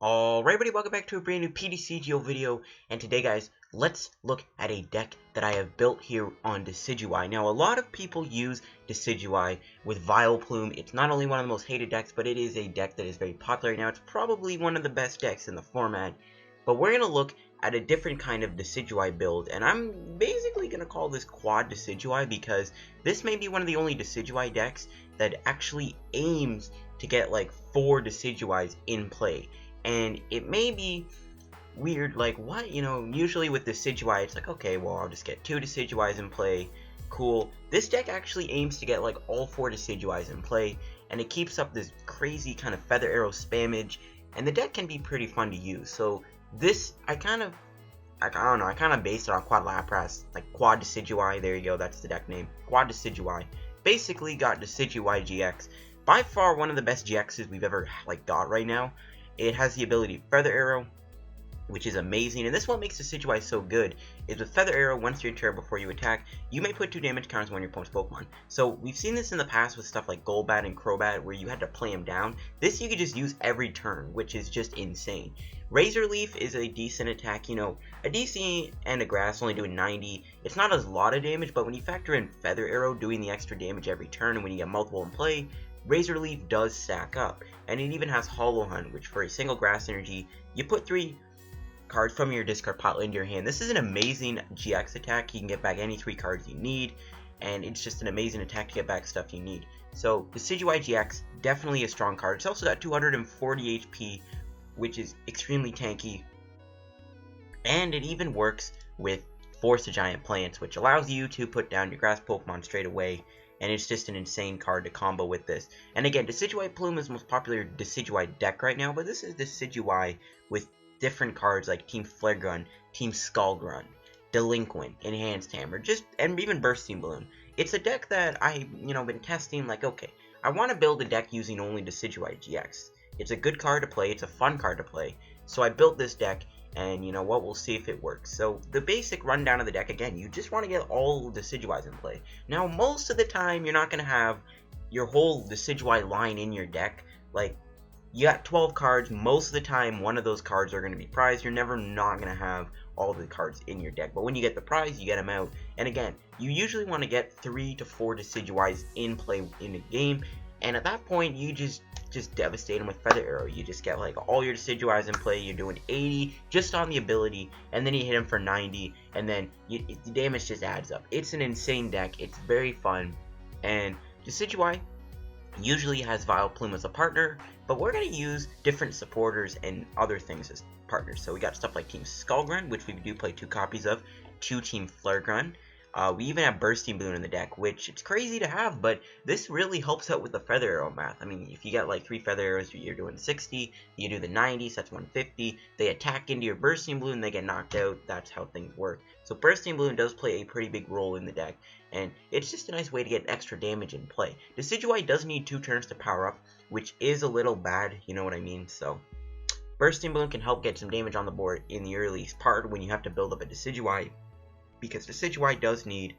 Alright everybody, welcome back to a brand new PTCGO video, and today guys, let's look at a deck that I have built here on Decidueye. Now a lot of people use Decidueye with Vileplume. It's not only one of the most hated decks, but it is a deck that is very popular right now. It's probably one of the best decks in the format, but we're going to look at a different kind of Decidueye build, and I'm basically going to call this Quad Decidueye because this may be one of the only Decidueye decks that actually aims to get like 4 Decidueyes in play. And it may be weird, like, what? You know, usually with Decidueye, it's like, okay, well, I'll just get 2 Decidueyes in play. Cool. This deck actually aims to get, like, all 4 Decidueyes in play, and it keeps up this crazy kind of Feather Arrow spammage, and the deck can be pretty fun to use. So, this, I kind of based it on Quad Lapras, like, Quad Decidueye, there you go, that's the deck name. Quad Decidueye. Basically got Decidueye-GX. By far one of the best GXs we've ever, like, got right now. It has the ability Feather Arrow, which is amazing, and this is what makes Decidueye so good, is with Feather Arrow, once your turn before you attack, you may put 2 damage counters on your opponent's Pokemon. So we've seen this in the past with stuff like Golbat and Crobat, where you had to play them down. This you could just use every turn, which is just insane. Razor Leaf is a decent attack, you know, a DC and a Grass only doing 90. It's not a lot of damage, but when you factor in Feather Arrow doing the extra damage every turn, and when you get multiple in play, Razor Leaf does stack up, and it even has Hollow Hunt, which for a single grass energy, you put 3 cards from your discard pile into your hand. This is an amazing GX attack. You can get back any 3 cards you need, and it's just an amazing attack to get back stuff you need. So, Decidueye GX, definitely a strong card. It's also got 240 HP, which is extremely tanky, and it even works with Force of Giant Plants, which allows you to put down your grass Pokemon straight away. And it's just an insane card to combo with this. And again, Decidueye Plume is the most popular Decidueye deck right now, but this is Decidueye with different cards like Team Flare Gun, Team Skull Grunt, Delinquent, Enhanced Hammer, and even Bursting Balloon. It's a deck that I, been testing, like, okay, I want to build a deck using only Decidueye GX. It's a good card to play, it's a fun card to play, so I built this deck, and you know what, we'll see if it works. So, the basic rundown of the deck, again, you just want to get all Decidueyes in play. Now, most of the time, you're not going to have your whole Decidueye line in your deck. Like, you got 12 cards, most of the time, one of those cards are going to be prized. You're never not going to have all the cards in your deck. But when you get the prize, you get them out. And again, you usually want to get 3 to 4 Decidueyes in play in a game. And at that point, you just devastate them with Feather Arrow. You just get like all your Decidueyes in play. You're doing 80 just on the ability, and then you hit them for 90, and then the damage just adds up. It's an insane deck. It's very fun, and Decidueye usually has Vileplume as a partner, but we're going to use different supporters and other things as partners. So we got stuff like Team Skullgrunt, which we do play 2 copies of, 2 Team Flare Gun. We even have Bursting Balloon in the deck, which it's crazy to have, but this really helps out with the Feather Arrow math. I mean, if you get like 3 Feather Arrows, you're doing 60, you do the 90, so that's 150, they attack into your Bursting Balloon, they get knocked out, that's how things work. So Bursting Balloon does play a pretty big role in the deck, and it's just a nice way to get extra damage in play. Decidueye does need 2 turns to power up, which is a little bad, you know what I mean, so Bursting Balloon can help get some damage on the board in the early part when you have to build up a Decidueye, because Decidueye does need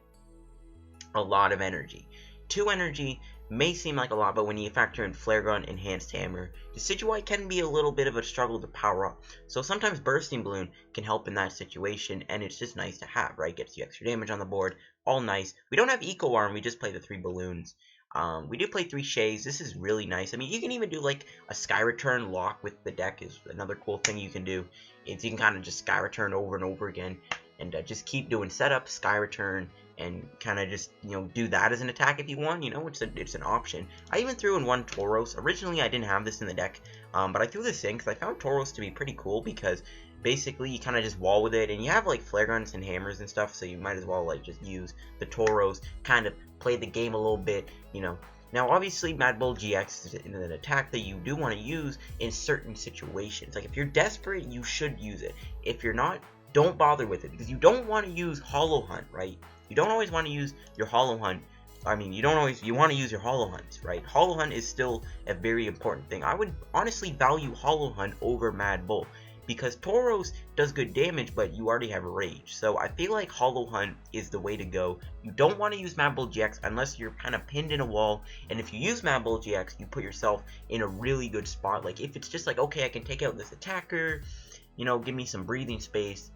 a lot of energy. 2 energy may seem like a lot, but when you factor in Flare Gun, Enhanced Hammer, Decidueye can be a little bit of a struggle to power up. So sometimes Bursting Balloon can help in that situation, and it's just nice to have, right? Gets you extra damage on the board, all nice. We don't have Eco Arm, we just play the 3 balloons. We do play 3 Shays. This is really nice. I mean, you can even do like a Sky Return lock with the deck is another cool thing you can do. Is you can kind of just Sky Return over and over again. And just keep doing setup, Sky Return, and kind of just, do that as an attack if you want, it's an option. I even threw in 1 Tauros. Originally, I didn't have this in the deck, but I threw this in because I found Tauros to be pretty cool because basically you kind of just wall with it, and you have like flare guns and hammers and stuff, so you might as well like just use the Tauros, kind of play the game a little bit, Now, obviously, Mad Bull GX is an attack that you do want to use in certain situations. Like, if you're desperate, you should use it. If you're not, don't bother with it, because you don't want to use Hollow Hunt, right? You don't always want to use your Hollow Hunt. I mean, you want to use your Hollow Hunts, right? Hollow Hunt is still a very important thing. I would honestly value Hollow Hunt over Mad Bull. because Tauros does good damage, but you already have Rage. So I feel like Hollow Hunt is the way to go. You don't want to use Mad Bull GX unless you're kind of pinned in a wall, and if you use Mad Bull GX, you put yourself in a really good spot. Like, if it's just like, okay, I can take out this attacker, you know, give me some breathing space.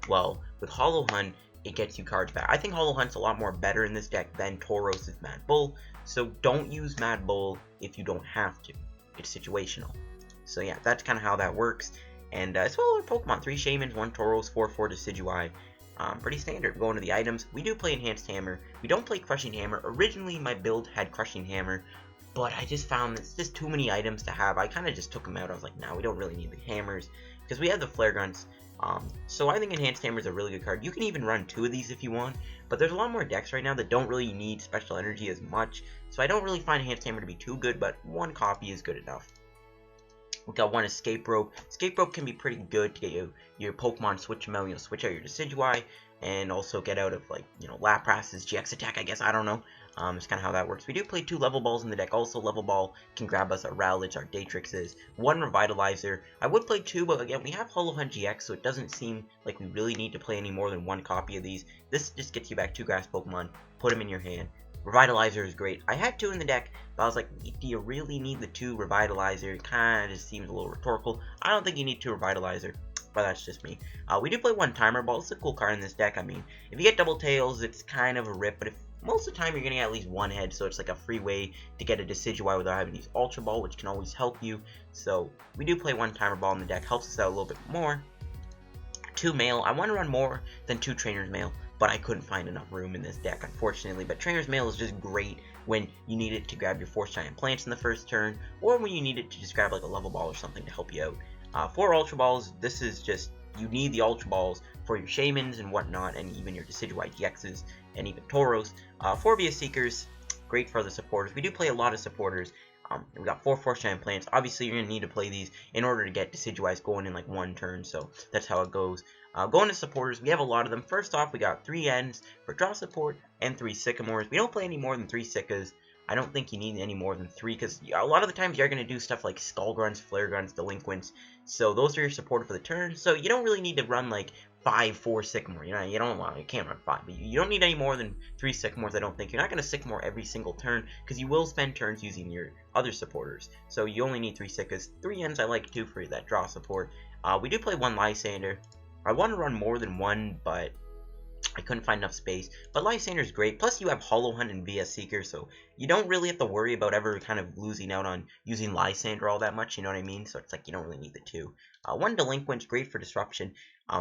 Well, with Hollow Hunt, it gets you cards back. I think Hollow Hunt's a lot more better in this deck than Tauros' Mad Bull, so don't use Mad Bull if you don't have to. It's situational. So yeah, that's kind of how that works. And as well, our Pokemon, 3 Shaymins, 1 Tauros, 4 Decidueye. Pretty standard. Going to the items, we do play Enhanced Hammer. We don't play Crushing Hammer. Originally, my build had Crushing Hammer, but I just found it's just too many items to have. I kind of just took them out. I was like, no, we don't really need the hammers, because we have the Flare Grunts. So I think Enhanced Hammer is a really good card. You can even run 2 of these if you want, but there's a lot more decks right now that don't really need special energy as much, so I don't really find Enhanced Hammer to be too good, but 1 copy is good enough. We got 1 Escape Rope. Escape Rope can be pretty good to get your Pokemon switch them out, you know, switch out your Decidueye, and also get out of, like, you know, Lapras's GX attack, I guess, I don't know. It's kind of how that works. We do play 2 Level Balls in the deck. Also, Level Ball can grab us our Rowlets, our Dartrixes, 1 Revitalizer. I would play 2, but again, we have Hollow Hunt GX, so it doesn't seem like we really need to play any more than 1 copy of these. This just gets you back 2 Grass Pokemon, put them in your hand. Revitalizer is great. I had 2 in the deck, but I was like, do you really need the 2 Revitalizer? It kind of just seems a little rhetorical. I don't think you need 2 Revitalizer, but that's just me. We do play 1 Timer Ball. It's a cool card in this deck. I mean, if you get Double Tails, it's kind of a rip, but if most of the time you're getting at least 1 head, so it's like a free way to get a Decidueye without having to use Ultra Ball, which can always help you. So we do play 1 Timer Ball in the deck, helps us out a little bit more. 2 Mail. I want to run more than 2 Trainer's Mail, but I couldn't find enough room in this deck, unfortunately. But Trainer's Mail is just great when you need it to grab your Force Giant Plants in the first turn, or when you need it to just grab like a Level Ball or something to help you out. 4 Ultra Balls. This is just, you need the Ultra Balls for your Shaymins and whatnot, and even your Decidueye-GXs, and even Tauros. 4 via Seekers, great for the supporters. We do play a lot of supporters. We got 4 Force Giant Plants. Obviously, you're going to need to play these in order to get Decidueyes going in like 1 turn, so that's how it goes. Going to supporters, we have a lot of them. First off, we got 3 Ends for draw support and 3 Sycamores. We don't play any more than 3 Sickas. I don't think you need any more than 3, because a lot of the times you're going to do stuff like Skull Grunts, Flare Grunts, Delinquents, so those are your support for the turn. So you don't really need to run like 4 Sycamore. You know, you can't run 5, but you don't need any more than 3 Sycamores. I don't think you're not going to Sycamore every single turn, because you will spend turns using your other supporters. So you only need 3 Sickas. 3 Ends I like too for that draw support. We do play 1 Lysandre. I want to run more than 1, but I couldn't find enough space. But Lysandre is great. Plus, you have Hollow Hunt and VS Seeker, so you don't really have to worry about ever kind of losing out on using Lysandre all that much. You know what I mean? So it's like you don't really need the 2. 1 Delinquent, great for disruption.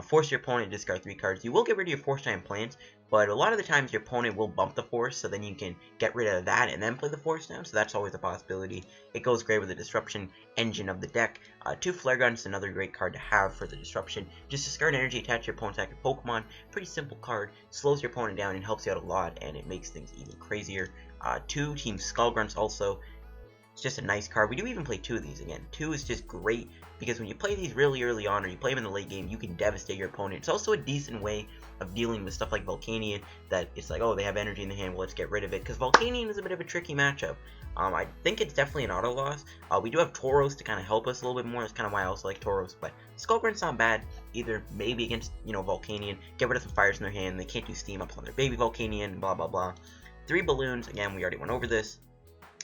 Force your opponent to discard 3 cards. You will get rid of your Force Giant Plants, but a lot of the times your opponent will bump the Force, so then you can get rid of that and then play the Force down, so that's always a possibility. It goes great with the disruption engine of the deck. 2 Flare Guns, another great card to have for the disruption. Just discard energy, attach your opponent's active Pokemon. Pretty simple card, slows your opponent down and helps you out a lot, and it makes things even crazier. 2 Team Skull Grunts also. It's just a nice card. We do even play 2 of these again. 2 is just great, because when you play these really early on, or you play them in the late game, you can devastate your opponent. It's also a decent way of dealing with stuff like Volcanion, that it's like, oh, they have energy in the hand, well, let's get rid of it, because Volcanion is a bit of a tricky matchup. I think it's definitely an auto loss. We do have Tauros to kind of help us a little bit more. That's kind of why I also like Tauros, but Skull Grunt's not bad either. Maybe against, you know, Volcanion, get rid of some fires in their hand, they can't do steam ups on their baby Volcanion, blah blah blah. 3 Balloons, again, we already went over this.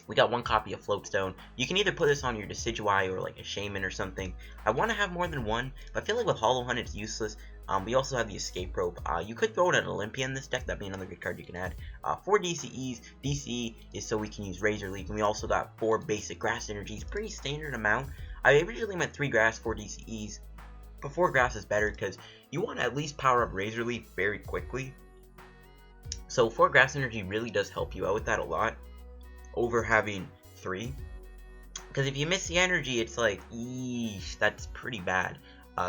We got 1 copy of Float Stone. You can either put this on your Decidueye or like a Shaymin or something. I want to have more than 1, but I feel like with Hollow Hunt it's useless. We also have the Escape Rope. You could throw in an Olympia in this deck. That'd be another good card you can add. 4 DCEs. DCE is so we can use Razor Leaf. And we also got 4 basic Grass Energies. Pretty standard amount. I originally went 3 Grass, 4 DCEs. But 4 Grass is better because you want to at least power up Razor Leaf very quickly. So 4 Grass Energy really does help you out with that a lot, over having 3, because if you miss the energy, it's like, eesh, that's pretty bad.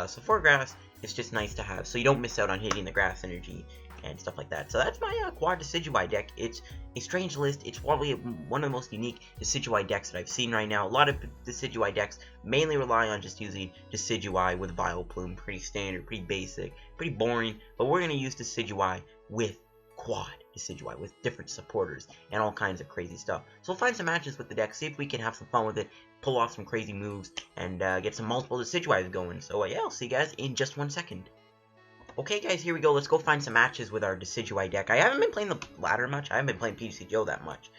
So 4 grass is just nice to have, so you don't miss out on hitting the grass energy and stuff like that. So that's my quad Decidueye deck. It's a strange list. It's probably one of the most unique Decidueye decks that I've seen right now. A lot of Decidueye decks mainly rely on just using Decidueye with Vileplume. Pretty standard, pretty basic, pretty boring, but we're going to use Decidueye with quad Decidueye with different supporters and all kinds of crazy stuff. So we'll find some matches with the deck, see if we can have some fun with it, pull off some crazy moves, and get some multiple Decidueyes going. So yeah, I'll see you guys in just 1 second. Okay guys, here we go. Let's go find some matches with our Decidueye deck. I haven't been playing the ladder much. I haven't been playing PTCGO that much.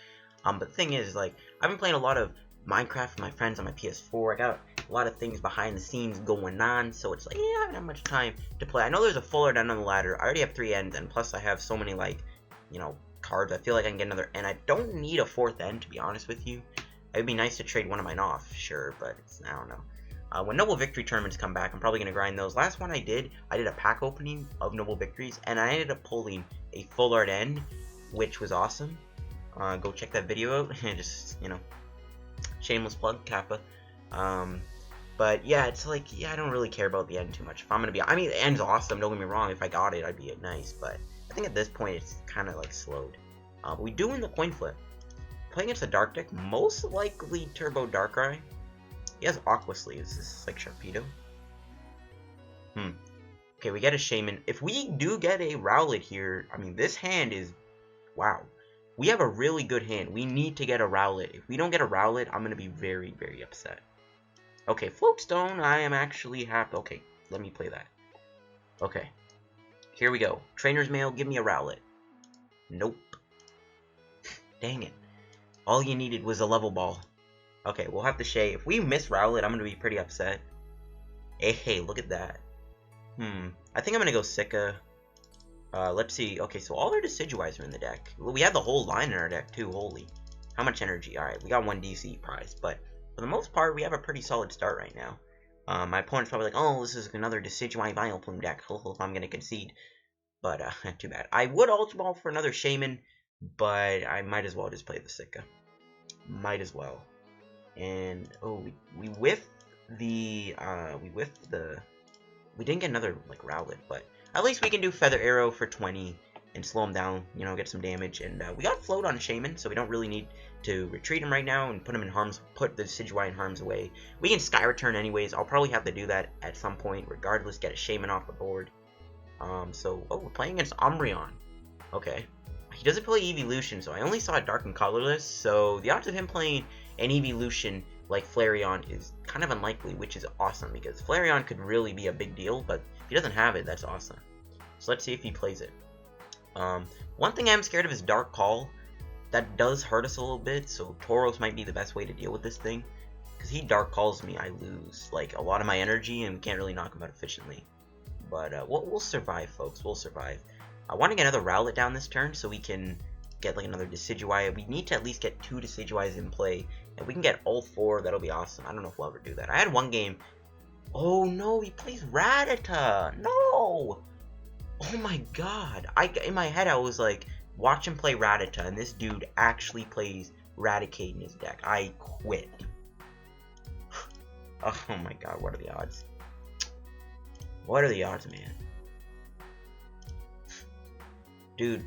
But the thing is, like, I've been playing a lot of Minecraft with my friends on my PS4. I got a lot of things behind the scenes going on, so it's like, yeah, I haven't had much time to play. I know there's a full art end on the ladder. I already have 3 ends, and plus I have so many, like, you know, cards. I feel like I can get another end. I don't need a 4th end, to be honest with you. It would be nice to trade one of mine off, sure, but it's, I don't know. When Noble Victory tournaments come back, I'm probably going to grind those. Last one I did a pack opening of Noble Victories, and I ended up pulling a full art end, which was awesome. Go check that video out. Just, you know, shameless plug, Kappa. But yeah, it's like, yeah, I don't really care about the end too much. If I'm going to be, I mean, the end's awesome, don't get me wrong. If I got it, I'd be nice, but I think at this point it's kind of like slowed. But we do win the coin flip. Playing against a dark deck, most likely Turbo Darkrai. He has Aqua Sleeves. This is like Sharpedo. Okay, we get a Shaymin. If we do get a Rowlet here, I mean, this hand is, wow. We have a really good hand. We need to get a Rowlet. If we don't get a Rowlet, I'm going to be very, very upset. Okay, Float Stone, I am actually happy. Okay, let me play that. Okay, here we go. Trainer's Mail, give me a Rowlet. Nope. Dang it. All you needed was a level ball. Okay, we'll have to Shay. If we miss Rowlet, I'm going to be pretty upset. Hey, look at that. I think I'm going to go Sika. Let's see. Okay, so all our Decidueyes are in the deck. We have the whole line in our deck, too. Holy. How much energy? Alright, we got 1 DC prize. But for the most part, we have a pretty solid start right now. My opponent's probably like, oh, this is another Decidueye Vileplume deck. I'm going to concede. But, too bad. I would Ultra Ball for another Shaymin, but I might as well just play the Sika. Might as well. And oh, we whiffed the we didn't get another like Rowlet, but at least we can do Feather Arrow for 20 and slow him down, you know, get some damage. And we got Float on Shaymin, so we don't really need to retreat him right now and put him in put the Decidueye in harm's way. We can Sky Return anyways. I'll probably have to do that at some point, regardless. Get a Shaymin off the board. So we're playing against Umbreon. Okay, he doesn't play Evolution, so I only saw it dark and colorless. So the odds of him playing an Evolution like Flareon is kind of unlikely, which is awesome because Flareon could really be a big deal, but if he doesn't have it, that's awesome. So let's see if he plays it. One thing I'm scared of is Dark Call. That does hurt us a little bit, so Tauros might be the best way to deal with this thing. Because he Dark Calls me, I lose like a lot of my energy and can't really knock him out efficiently. But we'll survive, folks. We'll survive. I want to get another Rowlet down this turn so we can get like another Decidueye. We need to at least get 2 Decidueyes in play. If we can get all 4, that'll be awesome. I don't know if we'll ever do that. I had one game. Oh no, he plays Rattata. No! Oh my god. In my head I was like, watch him play Rattata, and this dude actually plays Raticate in his deck. I quit. Oh my god, what are the odds? What are the odds, man? Dude,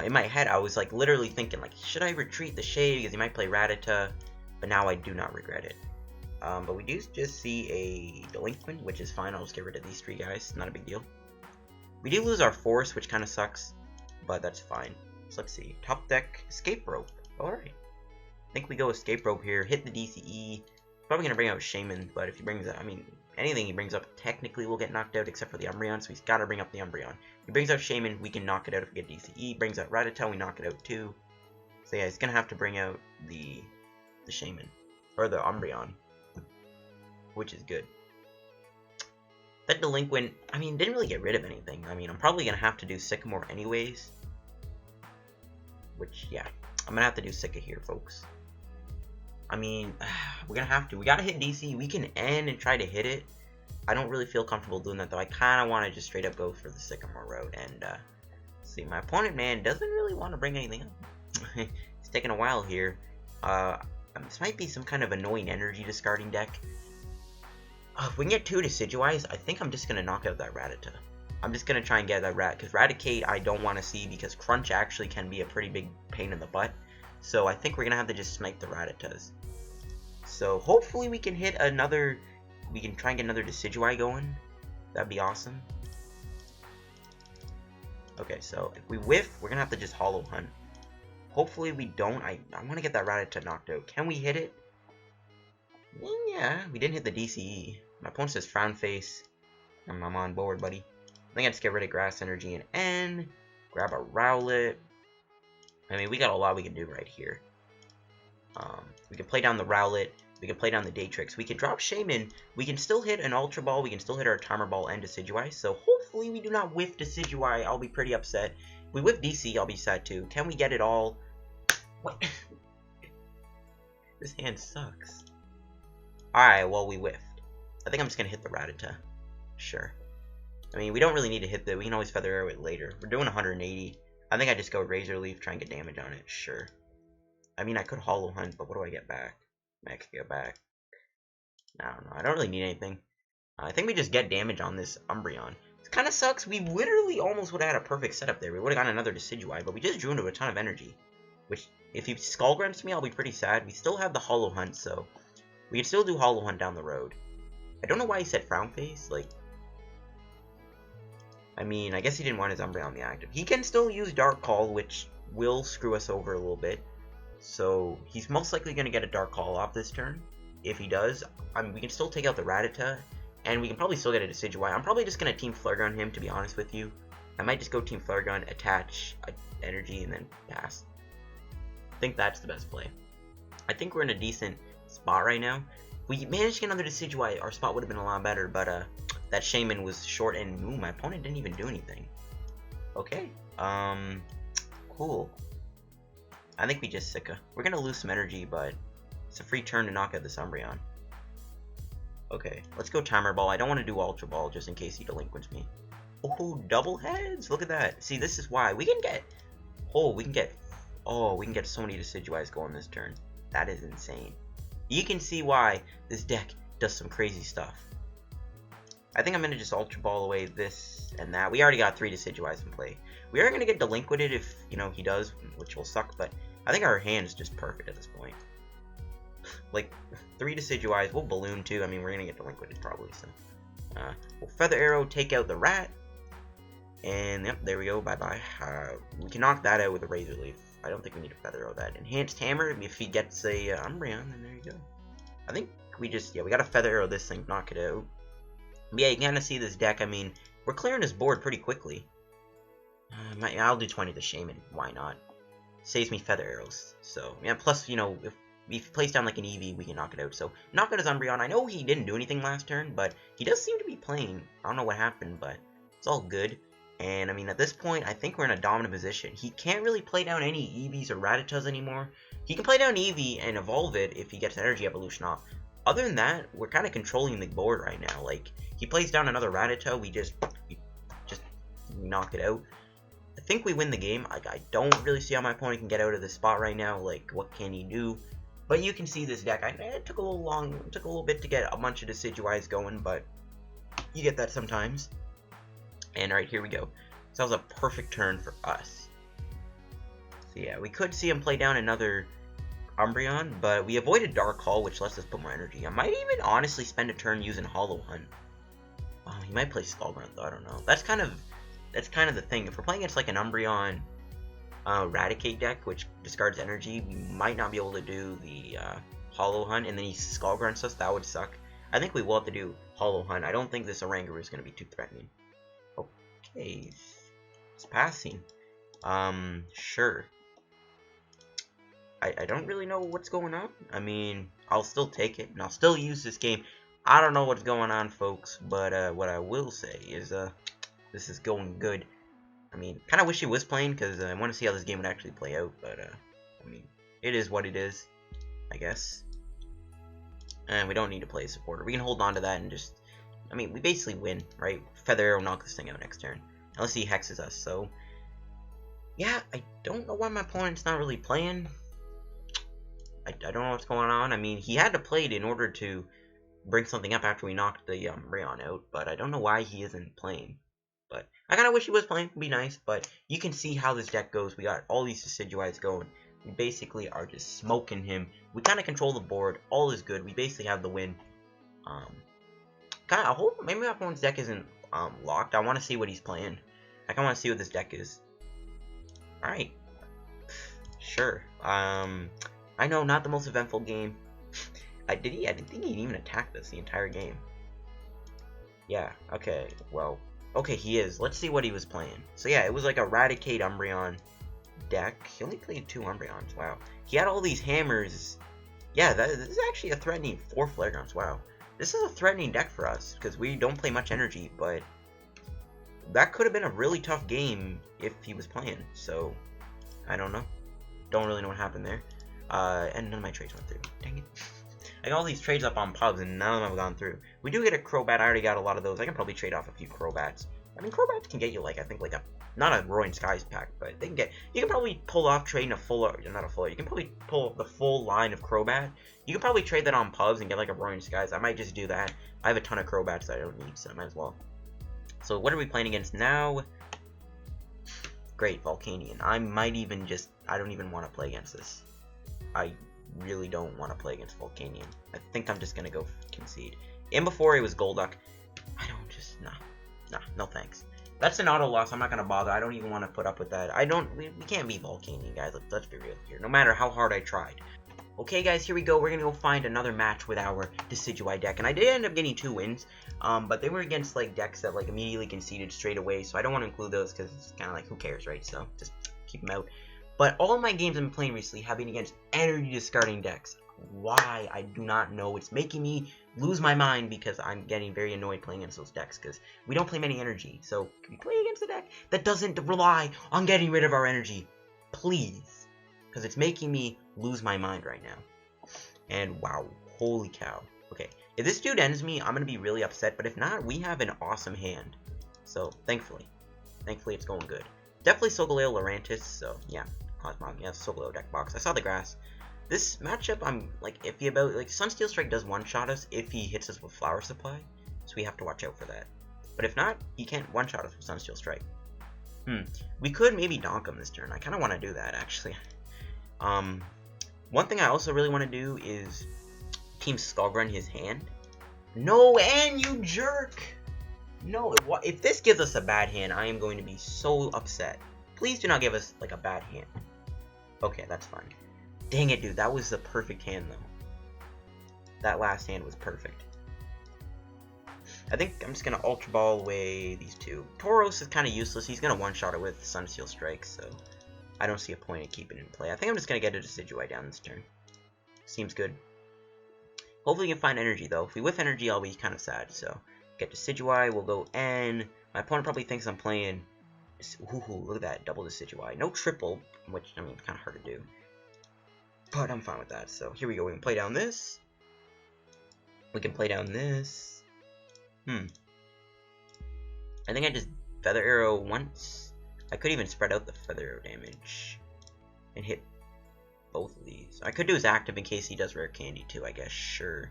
in my head I was like literally thinking like, should I retreat the Shade because he might play Rattata? But now I do not regret it. But we do just see a Delinquent, which is fine. I'll just get rid of these 3 guys. Not a big deal. We do lose our Force, which kind of sucks, but that's fine. So let's see. Top deck, Escape Rope. Alright. I think we go Escape Rope here. Hit the DCE. Probably going to bring out Shaymin, but if he brings up, I mean, anything he brings up technically will get knocked out except for the Umbreon, so he's got to bring up the Umbreon. If he brings out Shaymin, we can knock it out if we get DCE. Brings out Rattata, we knock it out too. So yeah, he's going to have to bring out the Shaymin, or the Umbreon, which is good. That Delinquent, I mean, didn't really get rid of anything. I mean, I'm probably going to have to do Sycamore anyways, which, yeah, I'm going to have to do Sika here, folks. I mean, we're going to have to. We got to hit DC. We can end and try to hit it. I don't really feel comfortable doing that, though. I kind of want to just straight up go for the Sycamore route. And, see, my opponent, man, doesn't really want to bring anything up. It's taking a while here. This might be some kind of annoying energy discarding deck. If we can get 2 Decidueyes, I think I'm just going to knock out that Rattata. I'm just going to try and get that because Raticate I don't want to see because Crunch actually can be a pretty big pain in the butt. So I think we're going to have to just snipe the Rattatas. So hopefully we can hit another, we can try and get another Decidueye going. That'd be awesome. Okay, so if we whiff, we're gonna have to just Hollow Hunt. Hopefully we don't. I want to get that Rattata knocked out. Can we hit it? Yeah, we didn't hit the DCE. My opponent says Frown Face. I'm on board, buddy. I think I just get rid of Grass Energy and N. Grab a Rowlet. I mean, we got a lot we can do right here. We can play down the Rowlet. We can play down the Dartrix. We can drop Shaymin. We can still hit an Ultra Ball. We can still hit our Timer Ball and Decidueye. So hopefully we do not whiff Decidueye. I'll be pretty upset. If we whiff DC, I'll be sad too. Can we get it all? What? This hand sucks. Alright, well, we whiffed. I think I'm just going to hit the Rattata. Sure. I mean, we don't really need to hit the... We can always Feather Arrow it later. We're doing 180. I think I just go Razor Leaf, try and get damage on it. Sure. I mean, I could Hollow Hunt, but what do I get back? I could get back. I don't know. I don't really need anything. I think we just get damage on this Umbreon. It kind of sucks. We literally almost would have had a perfect setup there. We would have gotten another Decidueye, but we just drew into a ton of energy. Which, if he Skull Grunts me, I'll be pretty sad. We still have the Hollow Hunt, so... We can still do Hollow Hunt down the road. I don't know why he said Frown Face. Like... I mean, I guess he didn't want his Umbreon on the active. He can still use Dark Call, which will screw us over a little bit. So, he's most likely going to get a Dark Call off this turn. If he does, I mean, we can still take out the Rattata, and we can probably still get a Decidueye. I'm probably just going to Team Flare Gun him, to be honest with you. I might just go Team Flare Gun, attach energy, and then pass. I think that's the best play. I think we're in a decent spot right now. If we managed to get another Decidueye, our spot would have been a lot better, but that Shaymin was short, and ooh, my opponent didn't even do anything. Okay, cool. I think we just Sicka. We're gonna lose some energy, but it's a free turn to knock out this Umbreon. Okay, let's go Timer Ball. I don't want to do Ultra Ball just in case he delinquents me. Oh, double heads! Look at that. See, this is why we can get. Oh, we can get so many Decidueyes going this turn. That is insane. You can see why this deck does some crazy stuff. I think I'm gonna just Ultra Ball away this and that. We already got 3 Decidueyes in play. We are gonna get delinquented if he does, which will suck. But I think our hand is just perfect at this point. Like 3 Decidueyes. We'll Balloon too. I mean, we're gonna get delinquented probably. So we'll Feather Arrow, take out the Rat, and yep, there we go. Bye bye. We can knock that out with a Razor Leaf. I don't think we need to Feather Arrow that. Enhanced Hammer. If he gets a Umbreon, then there you go. I think we just we gotta Feather Arrow this thing, knock it out. But yeah, you can kind of see this deck. I mean, we're clearing his board pretty quickly. I'll do 20 to Shaymin. Why not? Saves me Feather Arrows. So, yeah, plus, if he plays down like an Eevee, we can knock it out. So, knock out his Umbreon. I know he didn't do anything last turn, but he does seem to be playing. I don't know what happened, but it's all good. And, I mean, at this point, I think we're in a dominant position. He can't really play down any Eevees or Rattatas anymore. He can play down Eevee and evolve it if he gets Energy Evolution off. Other than that, we're kind of controlling the board right now. Like, he plays down another Rattata, we just knock it out. I think we win the game. I don't really see how my opponent can get out of this spot right now. Like, what can he do? But you can see this deck. It took a little bit to get a bunch of Decidueyes going, but you get that sometimes. And alright, here we go. So that was a perfect turn for us. So yeah, we could see him play down another Umbreon, but we avoided Dark Call, which lets us put more energy. I might even honestly spend a turn using Hollow Hunt. Oh, he might play Skull Grunt though, I don't know. That's kind of the thing. If we're playing against like an Umbreon Raticate deck, which discards energy, we might not be able to do the Hollow Hunt, and then he Skull Grunts us. That would suck. I think we will have to do Hollow Hunt. I don't think this Oranguru is going to be too threatening. Okay, it's passing. Sure. I don't really know what's going on. I mean, I'll still take it, and I'll still use this game. I don't know what's going on, folks, but what I will say is this is going good. I mean, kind of wish he was playing, because I want to see how this game would actually play out, but I mean, it is what it is, I guess. And we don't need to play a supporter. We can hold on to that and just, I mean, we basically win, right? Feather Arrow, knock this thing out next turn. Unless he hexes us, so. Yeah, I don't know why my opponent's not really playing. I don't know what's going on. I mean, he had to play it in order to bring something up after we knocked the Umbreon out, but I don't know why he isn't playing. But I kind of wish he was playing. It'd be nice, but you can see how this deck goes. We got all these Decidueyes going. We basically are just smoking him. We kind of control the board. All is good. We basically have the win. I hope maybe my opponent's deck isn't locked. I want to see what he's playing. I kinda wanna see what this deck is. Alright. Sure. I know, not the most eventful game. I didn't think he'd even attack this the entire game. Yeah, okay, well. Okay, he is. Let's see what he was playing. So yeah, it was like a Eradicate Umbreon deck. He only played 2 Umbreons, wow. He had all these hammers. Yeah, this is actually a threatening 4 Flare Grunts, wow. This is a threatening deck for us, because we don't play much energy, but that could have been a really tough game if he was playing, so I don't know. Don't really know what happened there. And none of my trades went through. Dang it. I got all these trades up on pubs and none of them have gone through. We do get a Crobat. I already got a lot of those. I can probably trade off a few Crobats. I mean, Crobats can get you, like, I think, like a, not a Roaring Skies pack, but they can get, you can probably pull off trading a full, not a full, you can probably pull the full line of Crobat. You can probably trade that on pubs and get, like, a Roaring Skies. I might just do that. I have a ton of Crobats that I don't need, so I might as well. So, what are we playing against now? Great, Volcanion. I might even just, I don't even want to play against this. I really don't want to play against Volcanion. I think I'm just going to go concede. And before it was Golduck. I don't just, no thanks. That's an auto loss. I'm not going to bother. I don't even want to put up with that. We can't beat Volcanion, guys. Let's be real here. No matter how hard I tried. Okay, guys, here we go. We're going to go find another match with our Decidueye deck. And I did end up getting 2 wins. But they were against, like, decks that, like, immediately conceded straight away. So I don't want to include those because it's kind of like, who cares, right? So just keep them out. But all of my games I've been playing recently have been against energy discarding decks. Why? I do not know. It's making me lose my mind because I'm getting very annoyed playing against those decks because we don't play many energy. So can we play against a deck that doesn't rely on getting rid of our energy? Please. Because it's making me lose my mind right now. And wow, holy cow. Okay, if this dude ends me, I'm going to be really upset. But if not, we have an awesome hand. So thankfully it's going good. Definitely Solgaleo Lurantis, so yeah. Cosmog, yeah, Solgaleo deck box. I saw the grass. This matchup, I'm like iffy about. Like Sunsteel Strike does one-shot us if he hits us with Flower Supply, so we have to watch out for that. But if not, he can't one-shot us with Sunsteel Strike. We could maybe donk him this turn. I kind of want to do that actually. One thing I also really want to do is Team Skullgrunt his hand. No, and you jerk! No, if this gives us a bad hand, I am going to be so upset. Please do not give us like a bad hand. Okay, that's fine. Dang it, dude. That was the perfect hand, though. That last hand was perfect. I think I'm just going to Ultra Ball away these 2. Tauros is kind of useless. He's going to one-shot it with Sunsteel Strike, so I don't see a point in keeping it in play. I think I'm just going to get a Decidueye down this turn. Seems good. Hopefully we can find energy, though. If we whiff energy, I'll be kind of sad, so get Decidueye. We'll go N. My opponent probably thinks I'm playing... Ooh, look at that, double Decidueye. No triple, which, I mean, kind of hard to do. But I'm fine with that, so here we go. We can play down this. We can play down this. I think I just Feather Arrow once. I could even spread out the Feather Arrow damage. And hit both of these. I could do his active in case he does Rare Candy too, I guess, sure.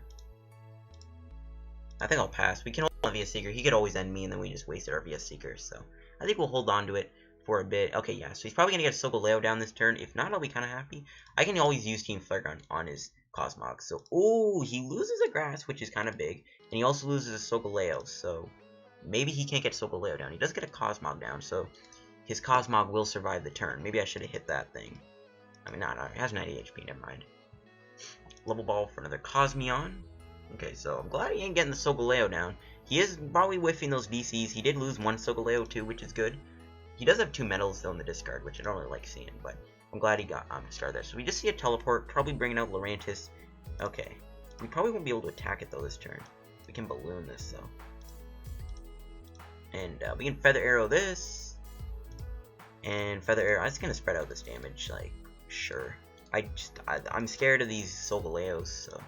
I think I'll pass. We can hold on via Seeker. He could always end me, and then we just wasted our via Seeker, so... I think we'll hold on to it for a bit. Okay, yeah, so he's probably going to get a Solgaleo down this turn. If not, I'll be kind of happy. I can always use Team Flare Gun on his Cosmog. So, ooh, he loses a Grass, which is kind of big. And he also loses a Solgaleo, so maybe he can't get Solgaleo down. He does get a Cosmog down, so his Cosmog will survive the turn. Maybe I should have hit that thing. I mean, it has 90 HP, never mind. Level Ball for another Cosmion. Okay, so I'm glad he ain't getting the Solgaleo down. He is probably whiffing those DCs. He did lose 1 Solgaleo too, which is good. He does have 2 medals still in the discard, which I don't really like seeing, but I'm glad he got discard there. So we just see a teleport, probably bringing out Lurantis. Okay, we probably won't be able to attack it though this turn. We can balloon this though, and we can Feather Arrow this, and Feather Arrow. I'm just gonna spread out this damage, like sure. I'm scared of these Solgaleos, so.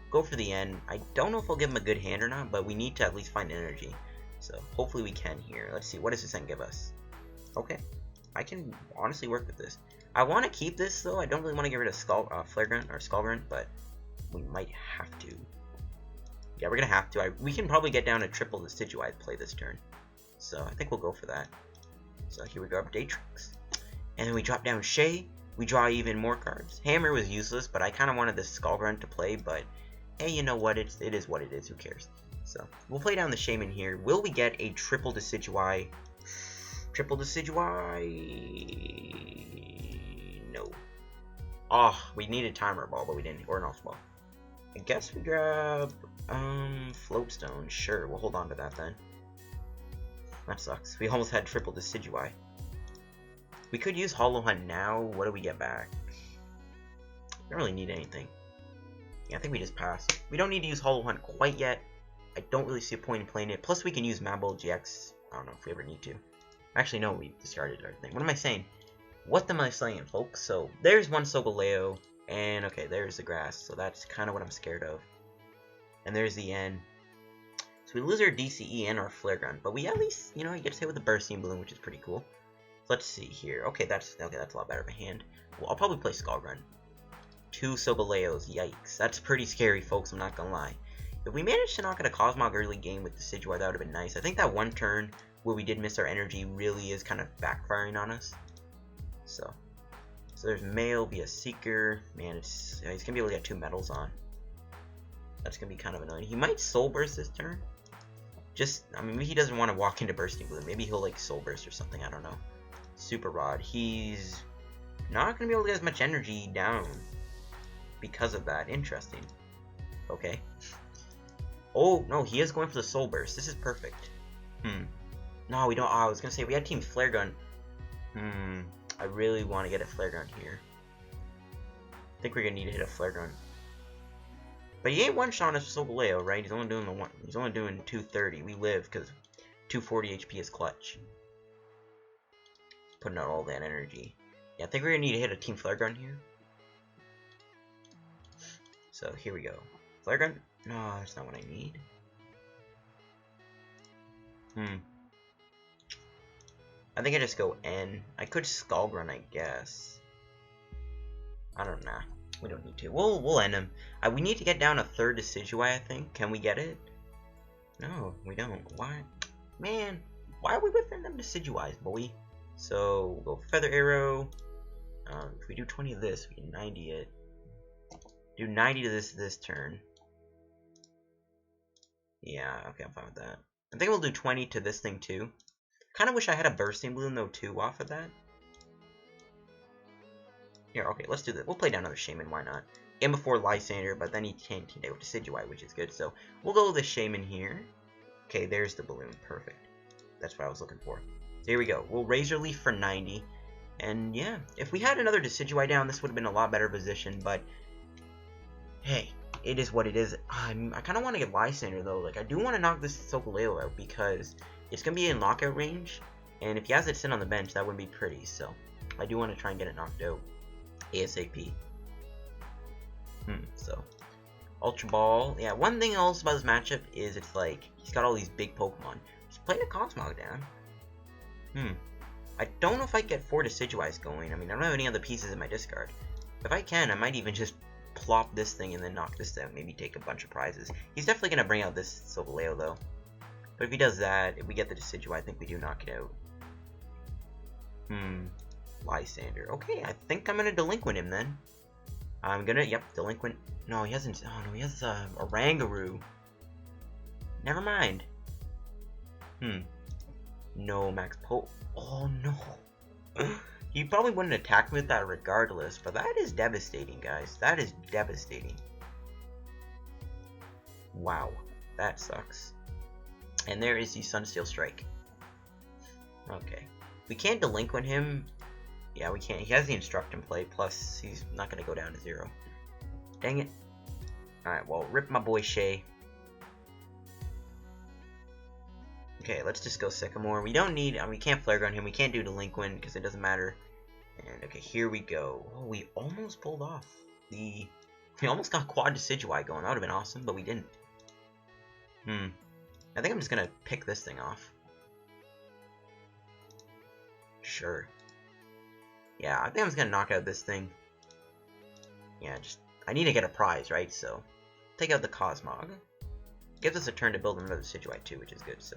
Go for the end. I don't know if I'll give him a good hand or not, but we need to at least find energy. So hopefully we can here. Let's see. What does this end give us? Okay. I can honestly work with this. I want to keep this, though. I don't really want to get rid of Flare Grunt or Skullgrunt, but we might have to. Yeah, we're going to have to. We can probably get down to triple the Decidueye play this turn. So I think we'll go for that. So here we go, Dartrix. And then we drop down Shay. We draw even more cards. Hammer was useless, but I kind of wanted this Skullgrunt to play, but... Hey, you know what? It is what it is. Who cares? So, we'll play down the Shaymin here. Will we get a triple Decidueye? Triple Decidueye. No. Oh, we needed Timer Ball, but we didn't. Or an Ultra Ball. I guess we grab Float Stone. Sure, we'll hold on to that then. That sucks. We almost had triple Decidueye. We could use Hollow Hunt now. What do we get back? We don't really need anything. Yeah, I think we just pass. We don't need to use Hollow Hunt quite yet. I don't really see a point in playing it. Plus, we can use Metagross GX. I don't know if we ever need to. Actually, no, we discarded everything. What am I saying? What am I saying, folks? So, there's one Solgaleo. And, okay, there's the grass. So, that's kind of what I'm scared of. And there's the N. So, we lose our DCE and our Flare Gun. But we at least, you know, you get to hit with the Bursting Balloon, which is pretty cool. Let's see here. Okay, that's a lot better of a hand. Well, I'll probably play Skull Grunt. 2 Solgaleos. Yikes. That's pretty scary, folks. I'm not gonna lie. If we managed to knock out a Cosmog early game with Decidueye, that would have been nice. I think that one turn where we did miss our energy really is kind of backfiring on us. So there's Mail via Seeker. Man, he's gonna be able to get 2 medals on. That's gonna be kind of annoying. He might Soul Burst this turn. I mean, maybe he doesn't want to walk into Bursting Balloon. Maybe he'll like Soul Burst or something. I don't know. Super Rod. He's not gonna be able to get as much energy down because of that. Interesting. Okay. Oh no, he is going for the Soul Burst. This is perfect. No, we don't. Oh, I was gonna say we had Team Flare Gun. I really want to get a Flare Gun here. I think we're gonna need to hit a Flare Gun. But he ain't one-shot us with Solgaleo, right? He's only doing He's only doing 230. We live because 240 HP is clutch. Putting out all that energy. Yeah, I think we're gonna need to hit a Team Flare Gun here. So here we go. Flare Gun? No, that's not what I need. I think I just go N. I could Skull Grunt, I guess. I don't know. We don't need to. We'll end him. We need to get down a 3rd Decidueye, I think. Can we get it? No, we don't. Why? Man, why are we whipping them Decidueyes, boy? So, we'll go Feather Arrow. If we do 20 of this, we can 90 it. Do 90 to this turn. Yeah, okay, I'm fine with that. I think we'll do 20 to this thing, too. Kind of wish I had a Bursting Balloon, though, too, off of that. Here, okay, let's do this. We'll play down another Shaymin, why not? And before Lysandre, but then he can't team with Decidueye, which is good. So, we'll go with the Shaymin here. Okay, there's the balloon. Perfect. That's what I was looking for. There we go. We'll Razor Leaf for 90. And, yeah, if we had another Decidueye down, this would have been a lot better position, but hey, it is what it is. I kind of want to get Lysandre, though. Like, I do want to knock this Solgaleo out because it's going to be in lockout range, and if he has it sit on the bench, that wouldn't be pretty, so I do want to try and get it knocked out ASAP. So Ultra Ball. Yeah, one thing else about this matchup is it's like he's got all these big Pokemon. He's playing a Cosmog down. I don't know if I can get 4 Decidueyes going. I mean, I don't have any other pieces in my discard. If I can, I might even just plop this thing and then knock this out. Maybe take a bunch of prizes. He's definitely going to bring out this Solgaleo, though. But if he does that, if we get the Decidueye, I think we do knock it out. Lysandre. Okay, I think I'm going to Delinquent him then. I'm going to, yep, Delinquent. No, he hasn't, oh no, he has a Rangaroo. Never mind. No, Max Po. Oh no. He probably wouldn't attack me with that regardless, but that is devastating, guys. That is devastating. Wow, that sucks. And there is the Sunsteel Strike. Okay. We can't Delinquent him. Yeah, we can't. He has the Instruct in play, plus he's not going to go down to 0. Dang it. Alright, well, rip my boy Shay. Okay, let's just go Sycamore. We don't need, we can't Flare Gun him. We can't do Delinquent because it doesn't matter. And, okay, here we go. Oh, we almost pulled off the... We almost got Quad Decidueye going. That would have been awesome, but we didn't. I think I'm just going to pick this thing off. Sure. Yeah, I think I'm just going to knock out this thing. Yeah, just... I need to get a prize, right? So, take out the Cosmog. Gives us a turn to build another Decidueye too, which is good, so...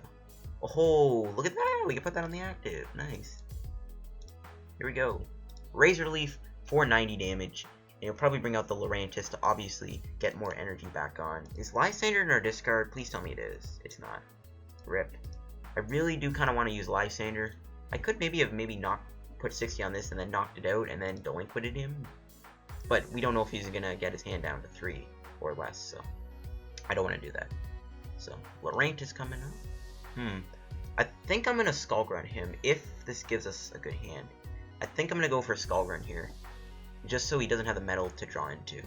Oh, look at that! We can put that on the active. Nice. Here we go. Razor Leaf, 490 damage. And you'll probably bring out the Lurantis to obviously get more energy back on. Is Lysandre in our discard? Please tell me it is. It's not. RIP. I really do kind of want to use Lysandre. I could maybe have put 60 on this and then knocked it out and then delinquented him. But we don't know if he's gonna get his hand down to 3 or less, so I don't want to do that. So Lurantis coming up. I think I'm gonna Skull Grunt him if this gives us a good hand. I think I'm gonna go for a Skull Grunt here, just so he doesn't have the metal to draw into.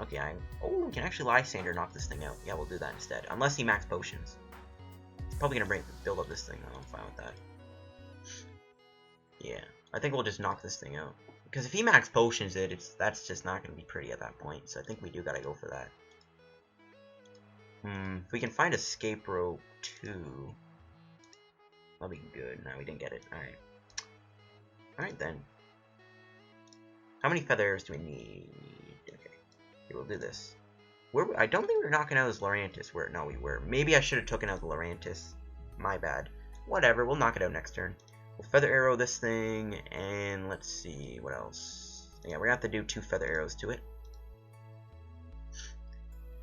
Okay, we can actually Lysandre knock this thing out. Yeah, we'll do that instead. Unless he max potions. He's probably gonna build up this thing though. I'm fine with that. Yeah, I think we'll just knock this thing out. Because if he max potions that's just not gonna be pretty at that point. So I think we do gotta go for that. If we can find Escape Rope 2, that'll be good. No, we didn't get it. Alright. Alright then. How many feather arrows do we need? Okay. Okay, we'll do this. I don't think we were knocking out his Lurantis. No, we were. Maybe I should have taken out the Lurantis. My bad. Whatever, we'll knock it out next turn. We'll Feather Arrow this thing, and let's see, what else? Yeah, we're gonna have to do 2 Feather Arrows to it.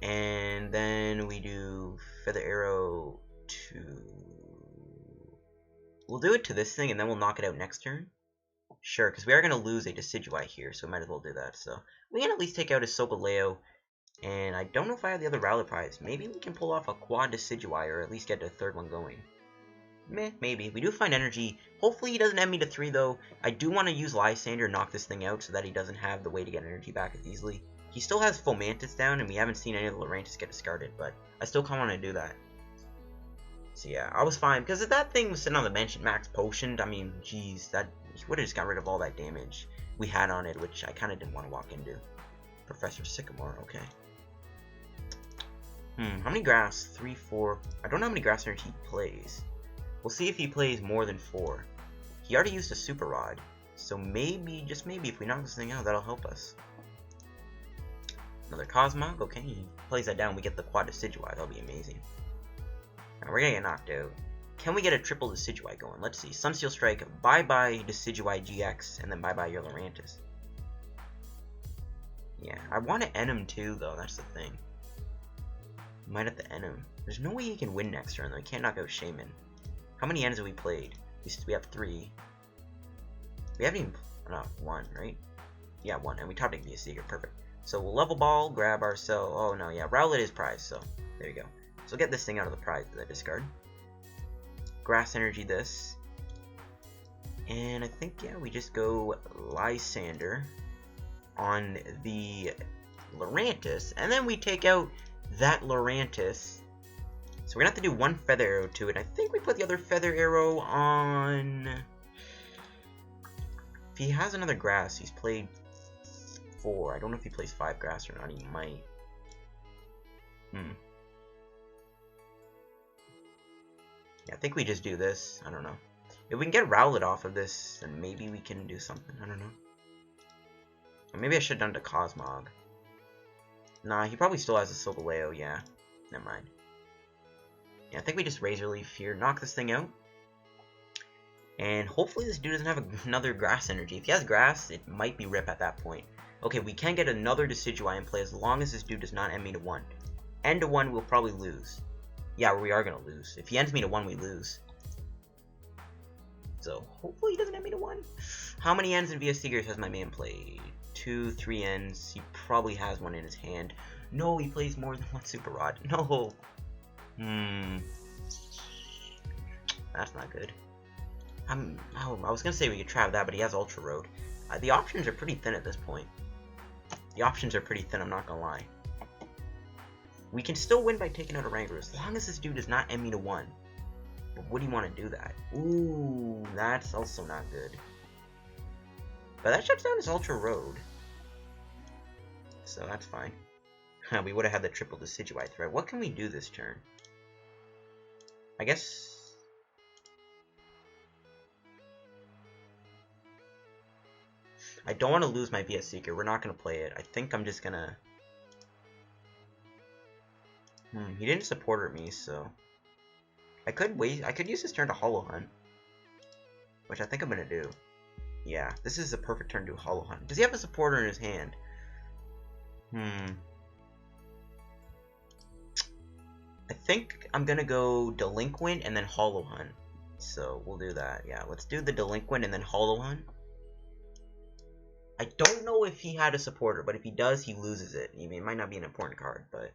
And then we do Feather Arrow to... We'll do it to this thing, and then we'll knock it out next turn. Sure, because we are going to lose a Decidueye here, so we might as well do that. So we can at least take out a Solgaleo, and I don't know if I have the other Rowlet prize. Maybe we can pull off a quad Decidueye, or at least get the 3rd one going. Maybe. We do find energy. Hopefully he doesn't end me to 3, though. I do want to use Lysandre and knock this thing out so that he doesn't have the way to get energy back as easily. He still has Fomantis down, and we haven't seen any of the Lurantis get discarded, but I still kind of want to do that. So yeah, I was fine, because if that thing was sitting on the bench and max potioned, I mean, geez, that would have just got rid of all that damage we had on it, which I kind of didn't want to walk into. Professor Sycamore, okay. How many grass? 3, 4. I don't know how many grass energy he plays. We'll see if he plays more than 4. He already used a Super Rod, so maybe, just maybe, if we knock this thing out, that'll help us. Another Cosmog, okay, he plays that down, we get the quad Decidueye, that'll be amazing. Now we're gonna get knocked out. Can we get a triple Decidueye going? Let's see, Sunsteel Strike, bye-bye Decidueye-GX, and then bye-bye your Lurantis. Yeah, I want to end him too, though, that's the thing. Might have to end him. There's no way he can win next turn, though, he can't knock out Shaymin. How many ends have we played? We have 3. We haven't even, no, 1, right? Yeah, 1, and we top deck via Seeker, perfect. So we'll Level Ball, grab ourselves, oh no, yeah, Rowlet is prize, so there you go. So we'll get this thing out of the prize that I discard. Grass Energy this. And I think, yeah, we just go Lysandre on the Lurantis, and then we take out that Lurantis. So we're gonna have to do 1 Feather Arrow to it. I think we put the other Feather Arrow on... If he has another grass, he's played 4. I don't know if he plays 5 grass or not. He might. Yeah, I think we just do this. I don't know. If we can get Rowlet off of this, then maybe we can do something. I don't know. Or maybe I should have done the Cosmog. Nah, he probably still has a Solgaleo. Yeah, never mind. Yeah, I think we just Razor Leaf here, knock this thing out. And hopefully this dude doesn't have another grass energy. If he has grass, it might be rip at that point. Okay, we can get another Decidueye in play as long as this dude does not end me to 1. End to 1, we'll probably lose. Yeah, we are going to lose. If he ends me to 1, we lose. So, hopefully he doesn't end me to 1. How many ends in VS Seekers has my man played? 2, 3 ends. He probably has 1 in his hand. No, he plays more than 1 Super Rod. No. That's not good. I was going to say we could trap that, but he has Ultra Road. The options are pretty thin at this point. The options are pretty thin, I'm not going to lie. We can still win by taking out a Rangaroo, as long as this dude does not end me to 1. But would he want to do that? Ooh, that's also not good. But that shuts down his Ultra Road. So that's fine. We would have had the triple Decidueye threat. What can we do this turn? I guess... I don't want to lose my VS Seeker. We're not going to play it. I think I'm just going to... he didn't support me, so... I could wait. I could use this turn to Hollow Hunt. Which I think I'm going to do. Yeah, this is a perfect turn to Hollow Hunt. Does he have a supporter in his hand? I think I'm going to go Delinquent and then Hollow Hunt. So we'll do that. Yeah, let's do the Delinquent and then Hollow Hunt. I don't know if he had a supporter, but if he does, he loses it. I mean, it might not be an important card, but...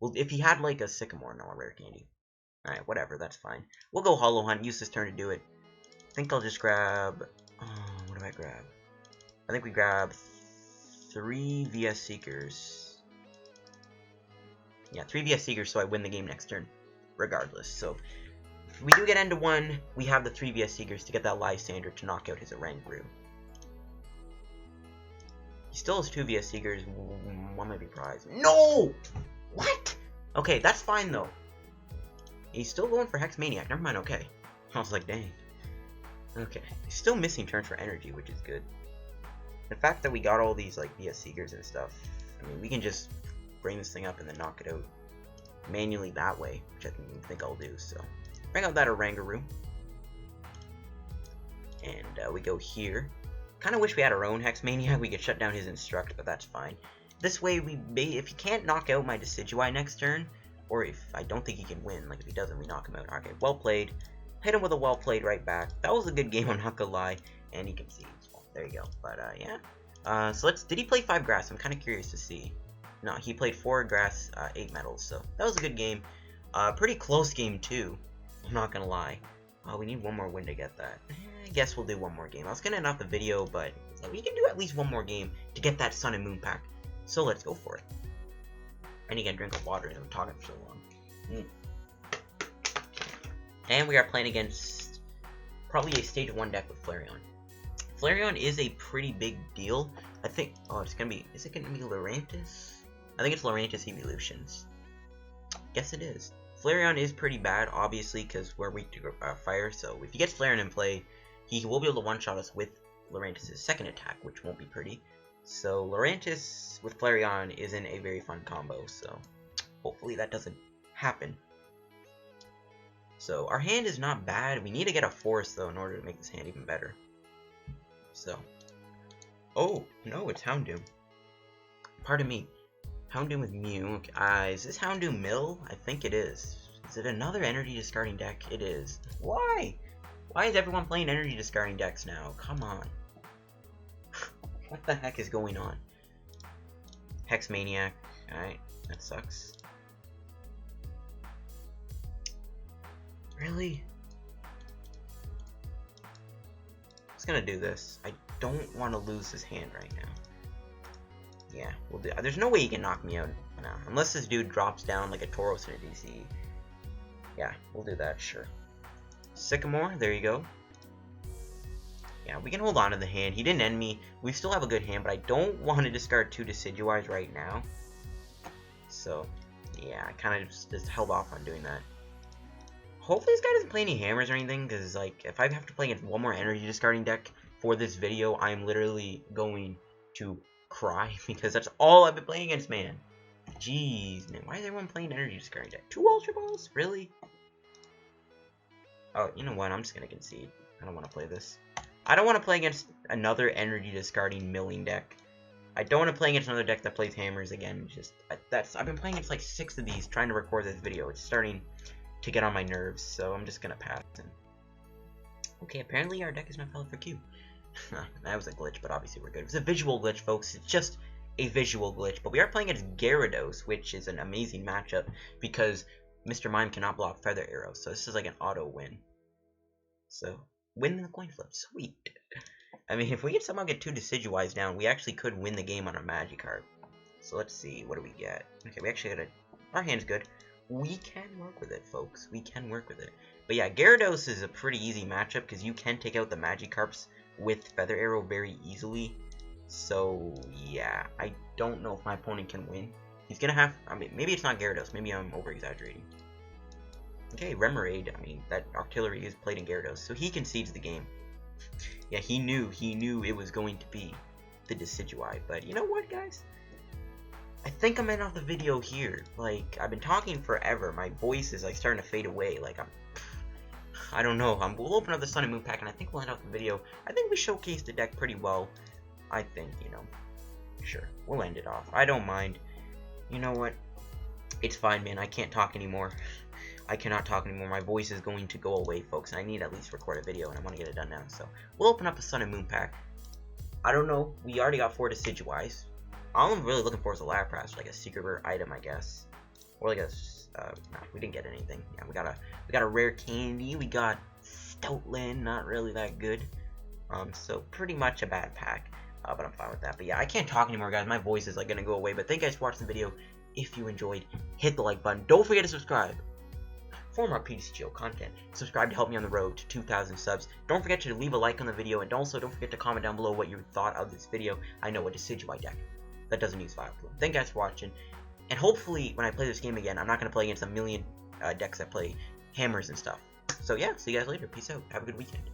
Well, if he had, like, a Sycamore, no, a rare candy. Alright, whatever, that's fine. We'll go Hollow Hunt, use this turn to do it. I think I'll just grab... what do I grab? I think we grab 3 VS Seekers. Yeah, 3 VS Seekers, so I win the game next turn, regardless. So, if we do get into 1, we have the 3 VS Seekers to get that Lysandre to knock out his Oranguru. He still has 2 VS Seekers. One might be prized. No! What? Okay, that's fine, though. He's still going for Hex Maniac. Never mind, okay. I was like, dang. Okay. He's still missing turns for energy, which is good. The fact that we got all these, like, VS Seekers and stuff, I mean, we can just bring this thing up and then knock it out manually that way, which I think I'll do, so. Bring out that Oranguru. And we go here. Kind of wish we had our own Hex Maniac. We could shut down his Instruct, but that's fine. This way, if he can't knock out my Decidueye next turn, or if I don't think he can win, like if he doesn't, we knock him out. Okay, well played. Hit him with a well played right back. That was a good game, I'm not gonna lie. And he concedes. Well, there you go. But yeah. So did he play 5 grass? I'm kind of curious to see. No, he played 4 grass, 8 metals. So that was a good game. Pretty close game too. I'm not gonna lie. We need one more win to get that. I guess we'll do one more game. I was gonna end off the video, but we can do at least one more game to get that Sun and Moon pack. So let's go for it. I need to get a drink of water. I've been talking for so long. And we are playing against probably a stage 1 deck with Flareon. Flareon is a pretty big deal. I think. Oh, it's gonna be. Is it gonna be Lurantis? I think it's Lurantis Evolutions. Guess it is. Flareon is pretty bad, obviously, because we're weak to fire. So if he gets Flareon in play, he will be able to one-shot us with Lurantis' second attack, which won't be pretty. So Lurantis with Flareon isn't a very fun combo, so hopefully that doesn't happen. So our hand is not bad. We need to get a Force, though, in order to make this hand even better. So, oh, no, it's Houndoom. Pardon me. Houndoom with Mew. Okay, is this Houndoom Mill? I think it is. Is it another energy discarding deck? It is. Why? Why is everyone playing energy discarding decks now? Come on. What the heck is going on? Hex Maniac. Alright, that sucks. Really? I was gonna do this. I don't want to lose his hand right now. Yeah, we'll do. There's no way he can knock me out now. Unless this dude drops down like a Tauros in a DC. Yeah, we'll do that, sure. Sycamore, there you go. Yeah, we can hold on to the hand. He didn't end me. We still have a good hand, but I don't want to discard 2 Decidueyes right now. So, yeah, I kind of just held off on doing that. Hopefully this guy doesn't play any hammers or anything, because, like, if I have to play against one more energy discarding deck for this video, I'm literally going to cry, because that's all I've been playing against, man. Jeez, man, why is everyone playing energy discarding deck? 2 Ultra Balls? Really? Oh, you know what? I'm just going to concede. I don't want to play this. I don't want to play against another energy discarding milling deck. I don't want to play against another deck that plays hammers again. Just I've been playing against like 6 of these trying to record this video. It's starting to get on my nerves, so I'm just gonna pass. Okay, apparently our deck is not valid for Q. That was a glitch, but obviously we're good. It was a visual glitch, folks. It's just a visual glitch. But we are playing against Gyarados, which is an amazing matchup because Mr. Mime cannot block Feather Arrow, so this is like an auto win. So. Win the coin flip. Sweet. I mean, if we could somehow get 2 Decidueyes down, we actually could win the game on our Magikarp. So let's see. What do we get? Okay, we actually got our hand's good. We can work with it, folks. We can work with it. But yeah, Gyarados is a pretty easy matchup because you can take out the Magikarps with Feather Arrow very easily. So yeah, I don't know if my opponent can win. He's gonna have. I mean, maybe it's not Gyarados. Maybe I'm over-exaggerating. Okay, Remoraid, I mean, that artillery is played in Gyarados, so he concedes the game. Yeah, he knew it was going to be the Decidueye, but you know what, guys? I think I'm ending off the video here. Like, I've been talking forever, my voice is, like, starting to fade away, like, I don't know, we'll open up the Sun and Moon pack, and I think we'll end off the video. I think we showcased the deck pretty well, I think, you know, sure, we'll end it off. I don't mind. You know what? It's fine, man, I can't talk anymore. I cannot talk anymore. My voice is going to go away, folks. And I need to at least record a video, and I want to get it done now. So we'll open up a Sun and Moon pack. I don't know. We already got 4 Decidueyes. All I'm really looking for is a Lapras, like a secret rare item, I guess, or like a. No, we didn't get anything. Yeah, we got a rare candy. We got Stoutland, not really that good. So pretty much a bad pack. But I'm fine with that. But yeah, I can't talk anymore, guys. My voice is like gonna go away. But thank you guys for watching the video. If you enjoyed, hit the like button. Don't forget to subscribe for more PTCGO content. Subscribe to help me on the road to 2,000 subs. Don't forget to leave a like on the video, and also don't forget to comment down below what you thought of this video. I know a Decidueye deck that doesn't use Vileplume. Thank you guys for watching. And hopefully, when I play this game again, I'm not going to play against a million decks that play hammers and stuff. So yeah, see you guys later. Peace out. Have a good weekend.